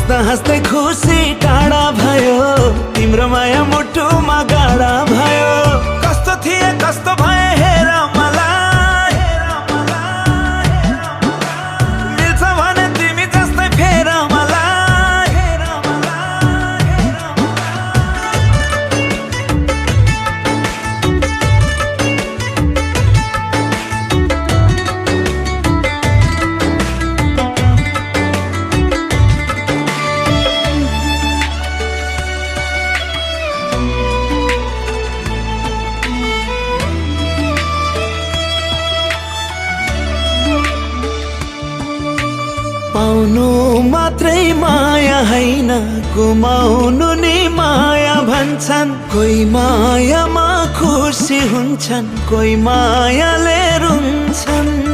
हाँस्दा हाँस्दै खुसी टाढा भयो, तिम्रो माया मुटुमा गाडा भयो। कस्तो थिए कस्तो भए हेर मलाई, मिल्छ भने तिमी जस्तै फेर मलाई। पाउनु मात्रै माया हैन, गुमाउनु नि माया भन्छन्। कोही मायामा खुसी हुन्छन्, कोही मायाले रुन्छन्।